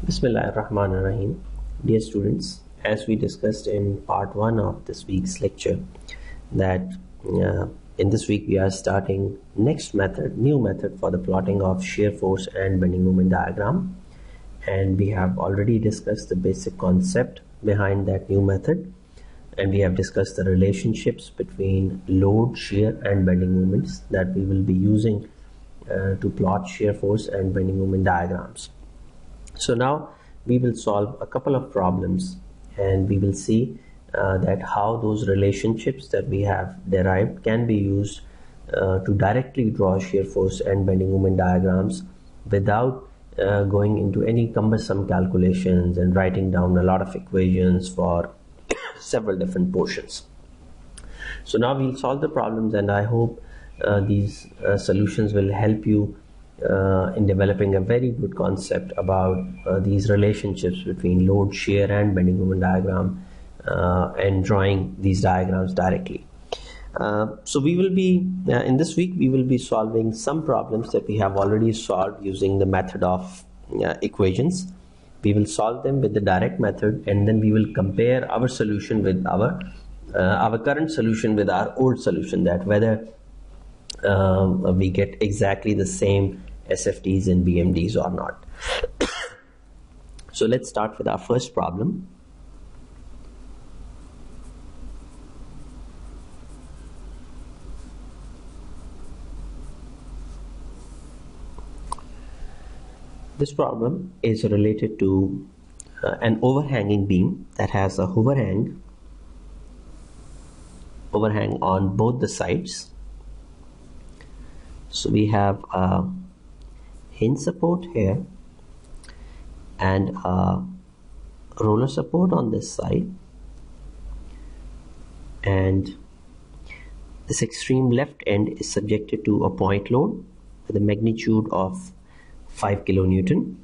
Bismillahirrahmanirrahim. Dear students, as we discussed in part 1 of this week's lecture, that in this week we are starting new method for the plotting of shear force and bending moment diagram, and we have already discussed the basic concept behind that new method, and we have discussed the relationships between load, shear and bending moments that we will be using to plot shear force and bending moment diagrams. So now we will solve a couple of problems, and we will see that how those relationships that we have derived can be used to directly draw shear force and bending moment diagrams without going into any cumbersome calculations and writing down a lot of equations for several different portions. So now we'll solve the problems, and I hope these solutions will help you in developing a very good concept about these relationships between load, shear and bending moment diagram and drawing these diagrams directly. So we will be in this week we will be solving some problems that we have already solved using the method of equations. We will solve them with the direct method, and then we will compare our solution with our current solution with our old solution, that whether we get exactly the same SFTs and BMDs or not. So let's start with our first problem. This problem is related to an overhanging beam that has a overhang on both the sides. So we have a hinge support here and a roller support on this side, and this extreme left end is subjected to a point load with a magnitude of 5 kilonewton,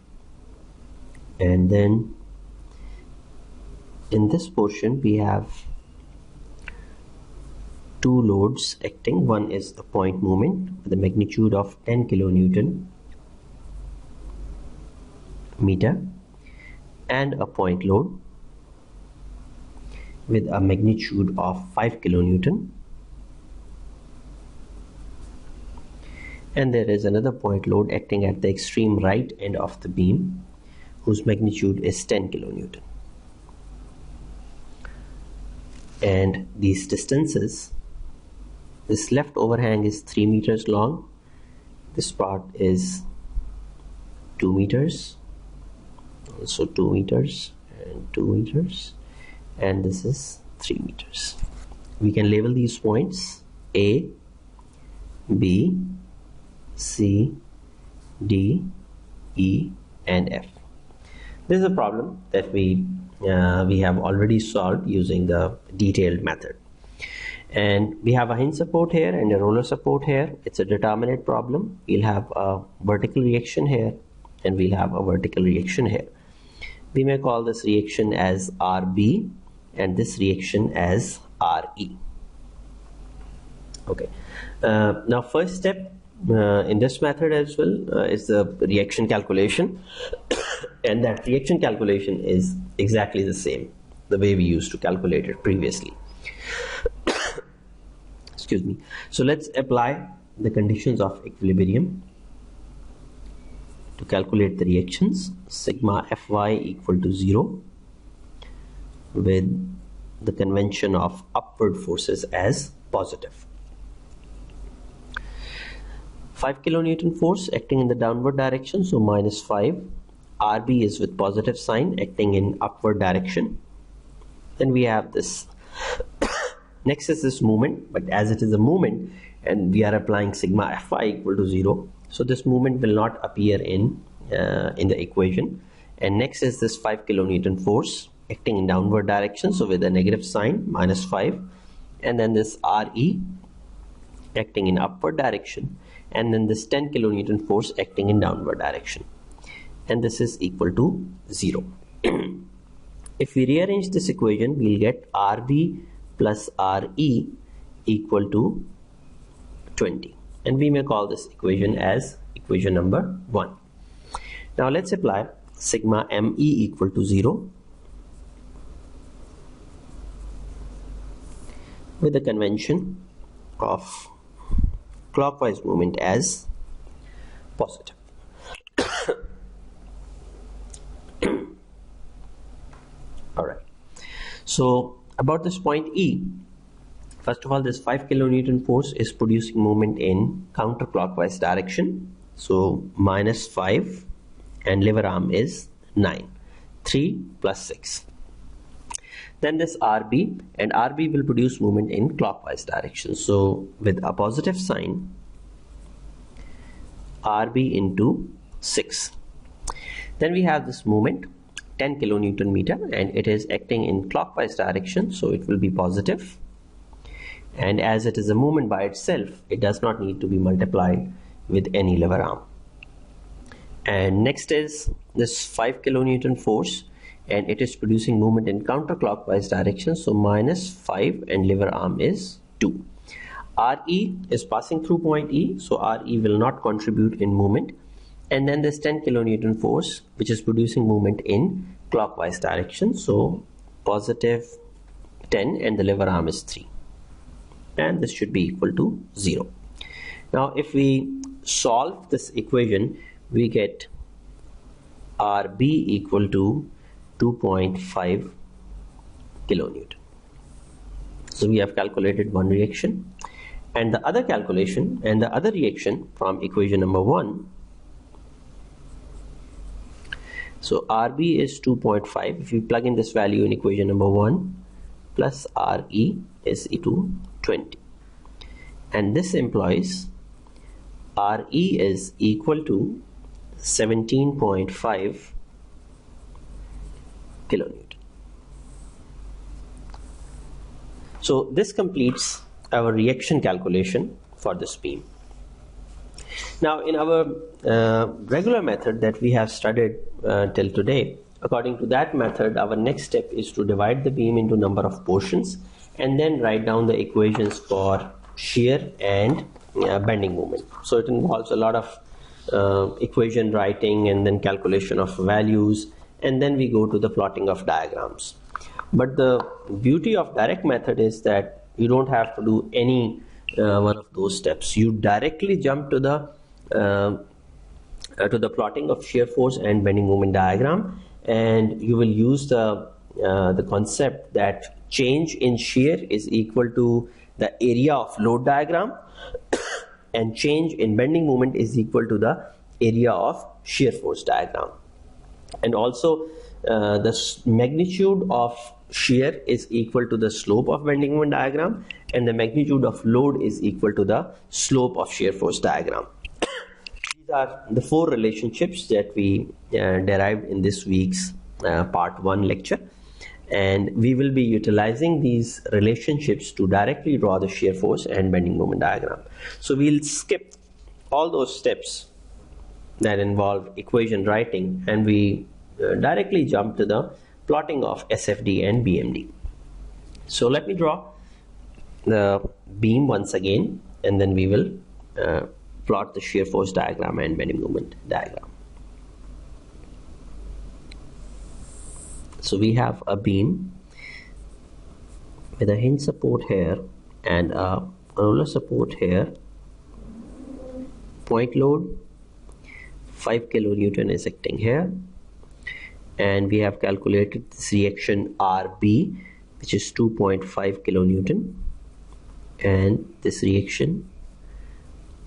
and then in this portion we have two loads acting. One is a point moment with a magnitude of 10 kilonewton meter, and a point load with a magnitude of 5 kilonewton, and there is another point load acting at the extreme right end of the beam whose magnitude is 10 kilonewton. And these distances, this left overhang is 3 meters long, this part is 2 meters, also 2 meters and 2 meters, and this is 3 meters. We can label these points A, B, C, D, E and F. This is a problem that we have already solved using the detailed method. And we have a hinge support here and a roller support here. It's a determinate problem. We'll have a vertical reaction here and we'll have a vertical reaction here. We may call this reaction as RB and this reaction as RE. Okay. Now first step in this method as well is the reaction calculation, and that reaction calculation is exactly the same the way we used to calculate it previously. Excuse me. So let's apply the conditions of equilibrium to calculate the reactions. Sigma Fy equal to 0 with the convention of upward forces as positive. 5 kilonewton force acting in the downward direction, so minus 5. RB is with positive sign acting in upward direction. Then we have this. Next is this moment, but as it is a moment and we are applying sigma Fy equal to 0, so this moment will not appear in the equation. And next is this 5 kilonewton force acting in downward direction, so with a negative sign, minus 5. And then this Re acting in upward direction, and then this 10 kilonewton force acting in downward direction, and this is equal to 0. If we rearrange this equation, we'll get RB plus Re equal to 20, and we may call this equation as equation number 1. Now let's apply sigma ME equal to 0 with the convention of clockwise movement as positive. Alright, so about this point E, first of all, this 5 kilonewton force is producing movement in counterclockwise direction, so minus 5 and lever arm is 9, 3 plus 6. Then this RB, and RB will produce movement in clockwise direction, so with a positive sign, RB into 6. Then we have this movement 10 kilonewton meter, and it is acting in clockwise direction, so it will be positive. And as it is a movement by itself, it does not need to be multiplied with any lever arm. And next is this 5 kilonewton force, and it is producing movement in counterclockwise direction, so minus 5 and lever arm is 2. RE is passing through point E, so RE will not contribute in movement. And then this 10 kilonewton force, which is producing movement in clockwise direction, so positive 10 and the lever arm is 3. And this should be equal to 0. Now if we solve this equation, we get RB equal to 2.5 kilonewton. So we have calculated one reaction, and the other calculation and the other reaction from equation number 1. So RB is 2.5. If you plug in this value in equation number 1, plus RE is equal to 20. And this implies RE is equal to 17.5 kilonewton. So this completes our reaction calculation for this beam. Now in our regular method that we have studied till today, according to that method, our next step is to divide the beam into number of portions and then write down the equations for shear and bending moment. So it involves a lot of equation writing and then calculation of values, and then we go to the plotting of diagrams. But the beauty of direct method is that you don't have to do any one of those steps. You directly jump to the plotting of shear force and bending moment diagram, and you will use the concept that change in shear is equal to the area of load diagram and change in bending moment is equal to the area of shear force diagram. And also the magnitude of shear is equal to the slope of bending moment diagram, and the magnitude of load is equal to the slope of shear force diagram. These are the four relationships that we derived in this week's part 1 lecture, and we will be utilizing these relationships to directly draw the shear force and bending moment diagram. So we'll skip all those steps that involve equation writing, and we directly jump to the plotting of SFD and BMD. So let me draw the beam once again, and then we will plot the shear force diagram and bending moment diagram. So we have a beam with a hinge support here and a roller support here. Point load 5 kilonewton is acting here, and we have calculated this reaction RB, which is 2.5 kilonewton, and this reaction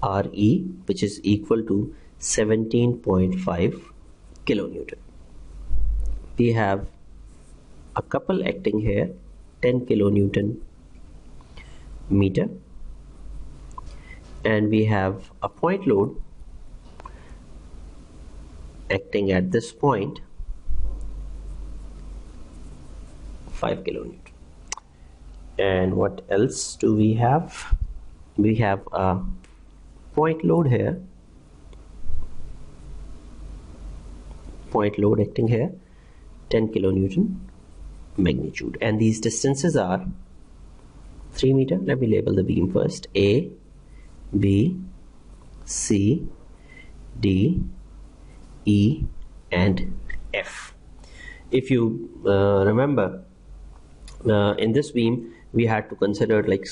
RE, which is equal to 17.5 kilonewton. We have a couple acting here, 10 kilonewton meter, and we have a point load acting at this point, 5 kilonewton. And what else do we have? We have a point load here, point load acting here, 10 kilonewton magnitude, and these distances are 3 meter. Let me label the beam first: A, B, C, D, E and F. If you remember, in this beam we had to consider like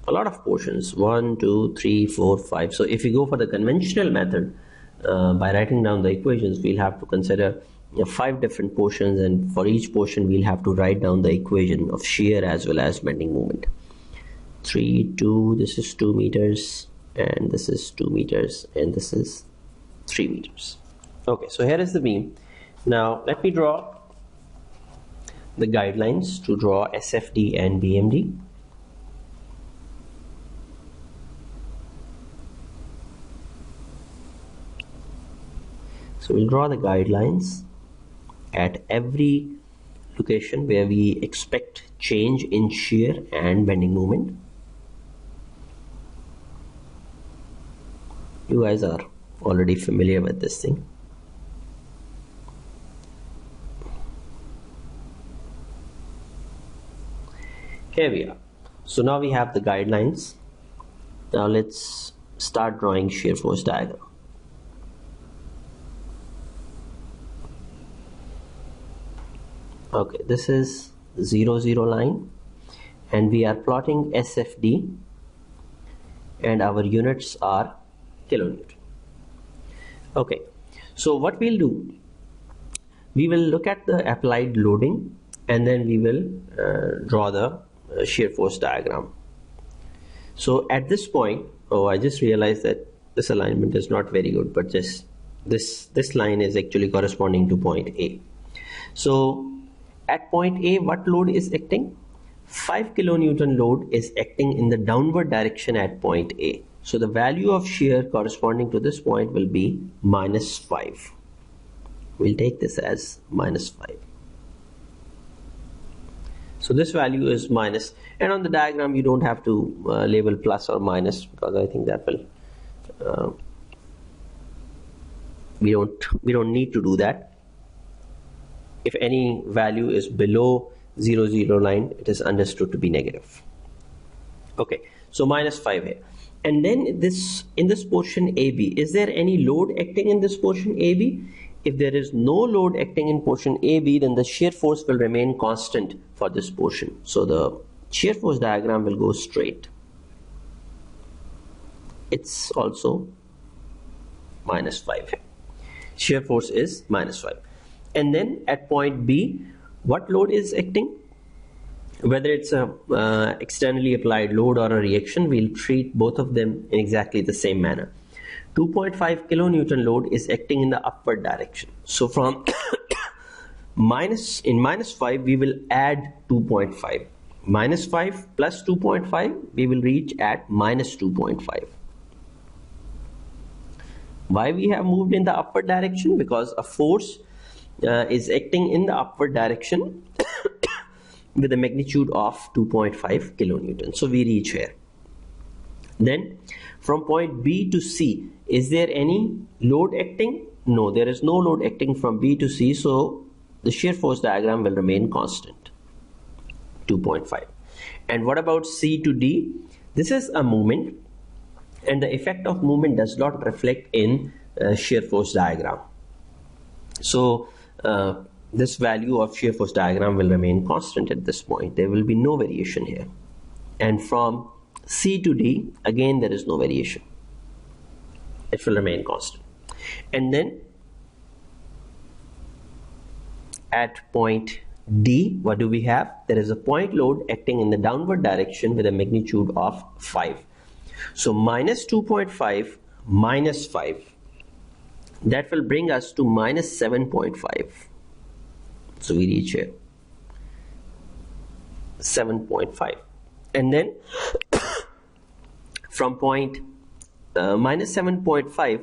a lot of portions, 1, 2, 3, 4, 5. So if we go for the conventional method, by writing down the equations, we'll have to consider 5 different portions, and for each portion we'll have to write down the equation of shear as well as bending moment. 3, 2, this is 2 meters, and this is 2 meters, and this is 3 meters. Okay, so here is the beam. Now let me draw the guidelines to draw SFD and BMD. So we'll draw the guidelines at every location where we expect change in shear and bending moment. You guys are already familiar with this thing. Here we are. So now we have the guidelines. Now let's start drawing shear force diagram. Okay, this is 0, 0 line, and we are plotting SFD, and our units are kilonewton. Okay, so what we'll do, we will look at the applied loading, and then we will draw the shear force diagram. So at this point, I just realized that this alignment is not very good, but just this line is actually corresponding to point A. So at point A, what load is acting? 5 kilonewton load is acting in the downward direction at point A. So the value of shear corresponding to this point will be -5. We'll take this as -5. So this value is minus, and on the diagram you don't have to label plus or minus, because I think that will we don't need to do that. If any value is below 0, 0 line, it is understood to be negative. Okay, so -5 here. And then in this portion AB, is there any load acting in this portion AB? If there is no load acting in portion AB, then the shear force will remain constant for this portion. So the shear force diagram will go straight. It's also -5 here. Shear force is -5. And then at point B, what load is acting? Whether it's a externally applied load or a reaction, we'll treat both of them in exactly the same manner. 2.5 kilonewton load is acting in the upward direction. So from -5 we will add 2.5. -5 plus 2.5 we will reach at -2.5. Why we have moved in the upward direction? Because a force is acting in the upward direction with a magnitude of 2.5 kilonewton. So we reach here. Then from point B to C, is there any load acting? No, there is no load acting from B to C, so the shear force diagram will remain constant, 2.5. And what about C to D? This is a movement, and the effect of movement does not reflect in shear force diagram. So this value of shear force diagram will remain constant at this point. There will be no variation here. And from C to D, again there is no variation. It will remain constant. And then at point D, what do we have? There is a point load acting in the downward direction with a magnitude of 5. So -2.5 minus 5, that will bring us to -7.5. So we reach here 7.5. And then from point -7.5,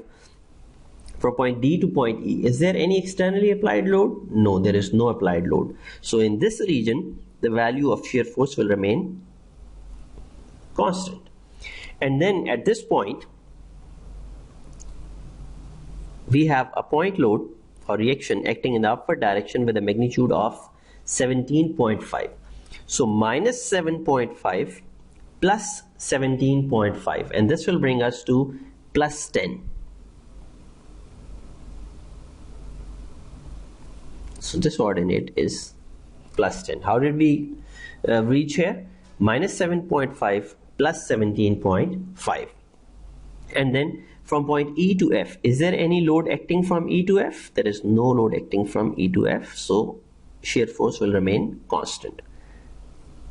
from point D to point E, is there any externally applied load? No, there is no applied load. So in this region, the value of shear force will remain constant. And then at this point, we have a point load or reaction acting in the upward direction with a magnitude of 17.5. So -7.5 plus 17.5, and this will bring us to +10. So this ordinate is plus 10. How did we reach here? Minus 7.5 plus 17.5. And then from point E to F, is there any load acting from E to F? There is no load acting from E to F, so shear force will remain constant.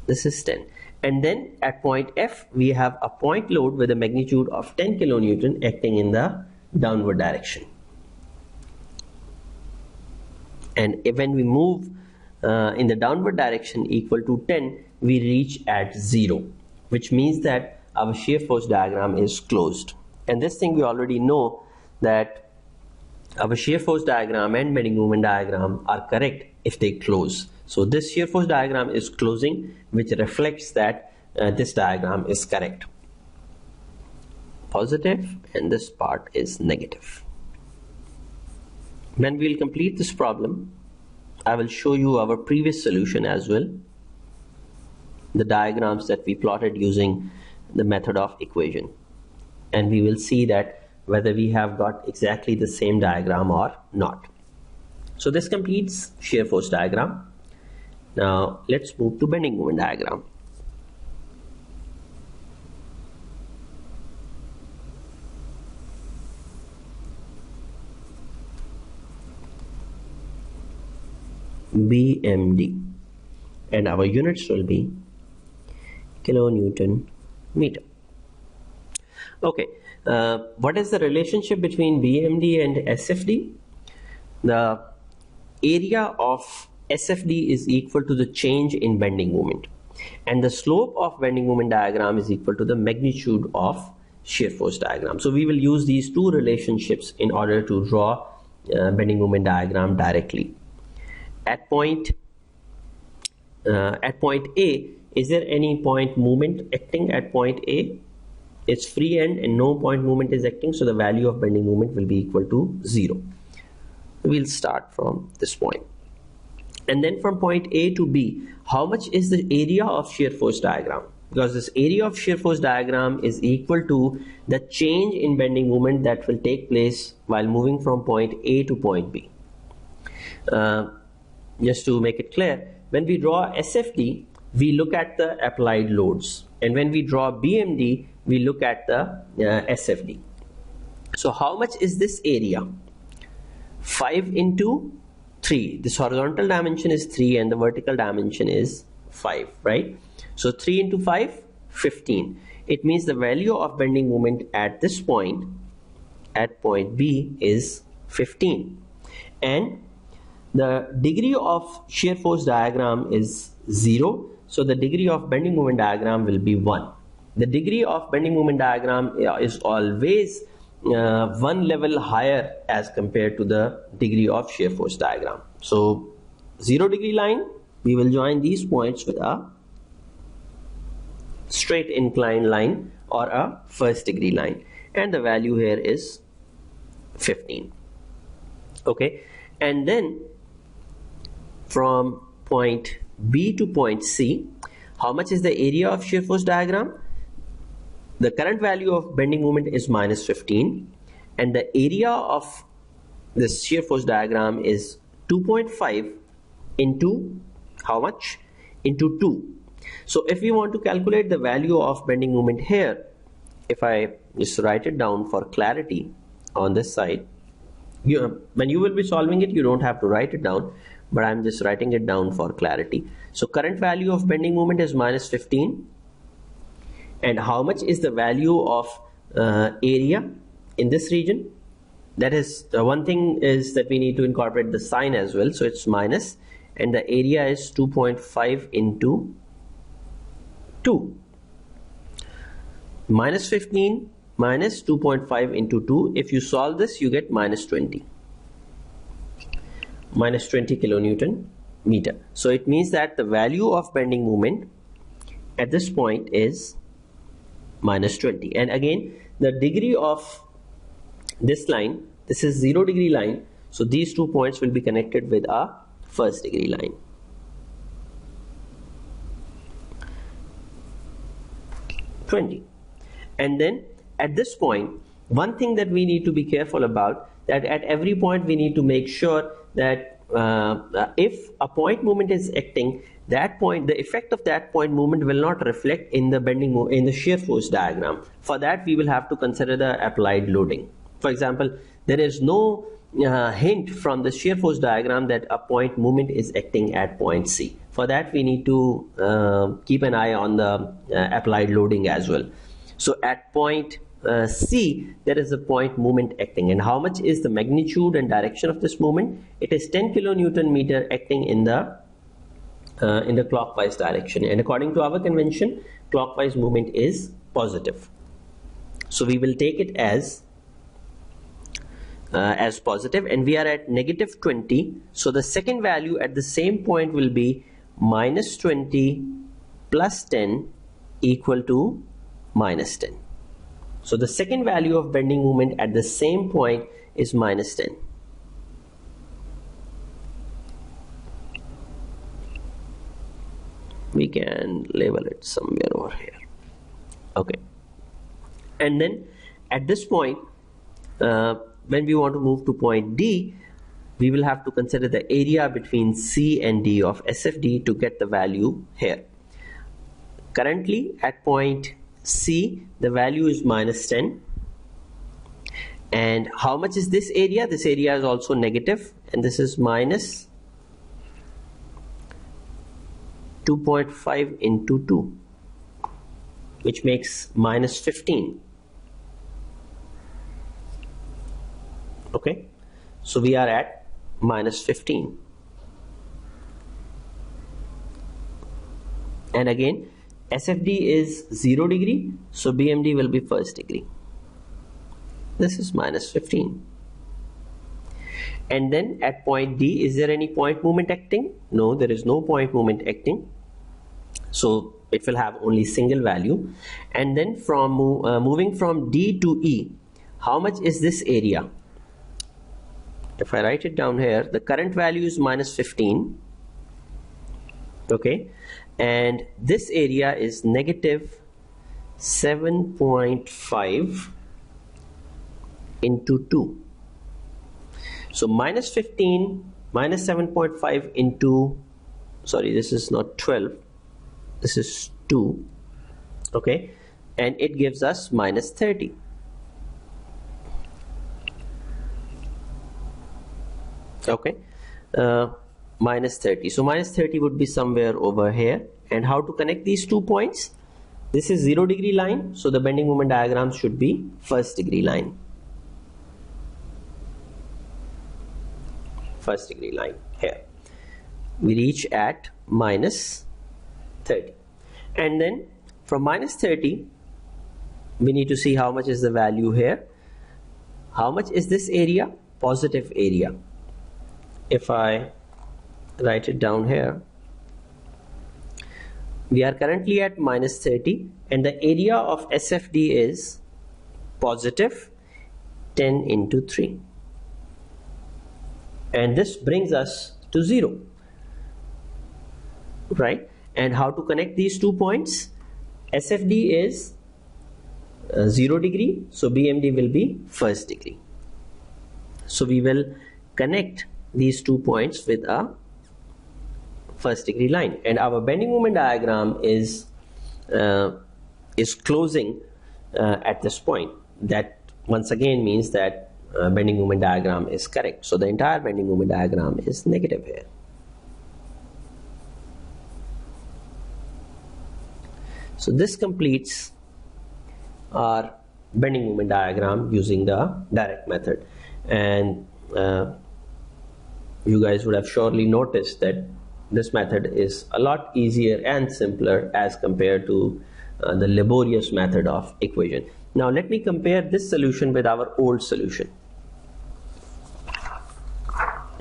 This is 10. And then at point F, we have a point load with a magnitude of 10 kilonewton acting in the downward direction. And when we move in the downward direction equal to 10, we reach at 0, which means that our shear force diagram is closed. And this thing we already know, that our shear force diagram and bending moment diagram are correct if they close. So this shear force diagram is closing, which reflects that this diagram is correct. Positive, and this part is negative. When we will complete this problem, I will show you our previous solution as well, the diagrams that we plotted using the method of equation, and we will see that whether we have got exactly the same diagram or not. So this completes shear force diagram. Now let's move to bending moment diagram. BMD, and our units will be kilonewton meter. Okay, what is the relationship between BMD and SFD? The area of SFD is equal to the change in bending moment, and the slope of bending moment diagram is equal to the magnitude of shear force diagram. So we will use these two relationships in order to draw bending moment diagram directly. At point A, is there any point movement acting at point A? It's free end and no point movement is acting, so the value of bending moment will be equal to 0. We'll start from this point. And then from point A to B, how much is the area of shear force diagram? Because this area of shear force diagram is equal to the change in bending moment that will take place while moving from point A to point B. Just to make it clear, when we draw SFD, we look at the applied loads, and when we draw BMD, we look at the SFD. So how much is this area? 5 into 3. This horizontal dimension is 3 and the vertical dimension is 5, right? So 3 into 5, 15. It means the value of bending moment at this point, at point B, is 15. And the degree of shear force diagram is 0, so the degree of bending moment diagram will be 1. The degree of bending moment diagram is always one level higher as compared to the degree of shear force diagram. So 0 degree line, we will join these points with a straight inclined line or a first degree line, and the value here is 15. Okay, and then from point B to point C, how much is the area of shear force diagram? The current value of bending moment is minus 15, and the area of this shear force diagram is 2.5 into how much? Into 2. So if we want to calculate the value of bending moment here, if I just write it down for clarity on this side, when you will be solving it, you don't have to write it down, but I'm just writing it down for clarity. So current value of bending moment is minus 15, and how much is the value of area in this region? That is, the one thing is that we need to incorporate the sign as well, so it's minus, and the area is 2.5 into 2. Minus 15 minus 2.5 into 2, if you solve this, you get minus 20. Minus 20 kilonewton meter. So it means that the value of bending moment at this point is minus 20. And again, the degree of this line, this is 0 degree line, so these 2 points will be connected with a first degree line. And then at this point, one thing that we need to be careful about, that at every point we need to make sure that if a point moment is acting, that point, the effect of that point moment will not reflect in the in the shear force diagram. For that, we will have to consider the applied loading. For example, there is no hint from the shear force diagram that a point moment is acting at point C. For that, we need to keep an eye on the applied loading as well. So at point C, there is a point moment acting, and how much is the magnitude and direction of this moment? It is 10 kilonewton meter acting in the clockwise direction, and according to our convention, clockwise movement is positive. So we will take it as positive, and we are at negative 20. So the second value at the same point will be minus 20 plus 10 equal to minus 10. So the second value of bending moment at the same point is minus 10. We can label it somewhere over here. Okay. And then at this point, when we want to move to point D, we will have to consider the area between C and D of SFD to get the value here. Currently at point C, the value is minus 10. And how much is this area? This area is also negative, and this is minus 2.5 into 2, which makes minus 15. Okay, so we are at minus 15. And again, SFD is 0 degree, so BMD will be first degree. This is minus 15. And then at point D, is there any point moment acting? No, there is no point moment acting. So it will have only single value. And then from moving from D to E, how much is this area? If I write it down here, the current value is minus 15. Okay, and this area is negative 7.5 into 2. So minus 15 minus 7.5 into, sorry, this is not 12, this is 2. Okay, and it gives us minus 30. Okay, minus 30. So minus 30 would be somewhere over here. And how to connect these 2 points? This is 0 degree line, so the bending moment diagram should be first degree line. First degree line here. We reach at minus 30. And then from minus 30, we need to see how much is the value here. How much is this area? Positive area. If I write it down here, we are currently at minus 30, and the area of SFD is positive 10 into 3. And this brings us to 0. Right? And how to connect these 2 points? SFD is 0 degree, so BMD will be first degree. So we will connect these 2 points with a first degree line, and our bending moment diagram is closing at this point. That once again means that bending moment diagram is correct. So the entire bending moment diagram is negative here. So this completes our bending moment diagram using the direct method, and you guys would have surely noticed that this method is a lot easier and simpler as compared to the laborious method of equation. Now let me compare this solution with our old solution.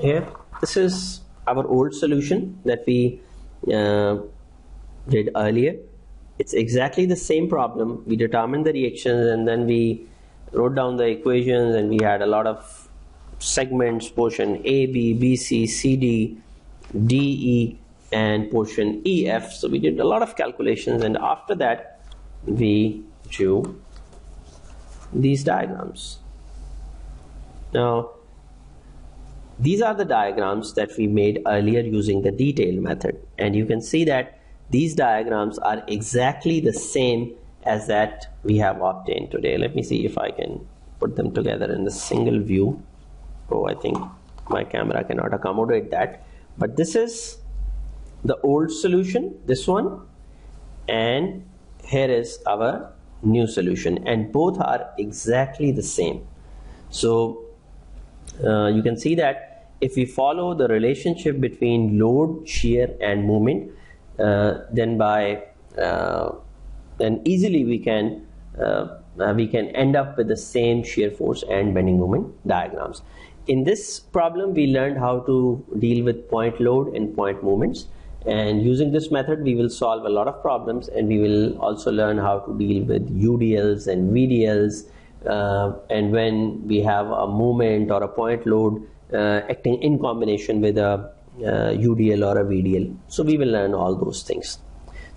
Here, this is our old solution that we did earlier. It's exactly the same problem. We determined the reactions, and then we wrote down the equations, and we had a lot of segments, portion A, B, B, C, C, D, D, E, and portion E, F. So we did a lot of calculations, and after that we drew these diagrams. Now These are the diagrams that we made earlier using the detail method, and you can see that these diagrams are exactly the same as that we have obtained today. Let me see if I can put them together in a single view. Oh, I think my camera cannot accommodate that, but this is the old solution, this one, and here is our new solution, and both are exactly the same. So you can see that if we follow the relationship between load, shear and moment, then easily we can end up with the same shear force and bending moment diagrams. In this problem, we learned how to deal with point load and point moments, and using this method we will solve a lot of problems, and we will also learn how to deal with UDLs and VDLs, and when we have a moment or a point load acting in combination with a UDL or a VDL. So we will learn all those things.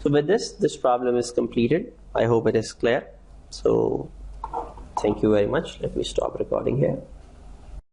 So with this problem is completed. I hope it is clear. So thank you very much. Let me stop recording here.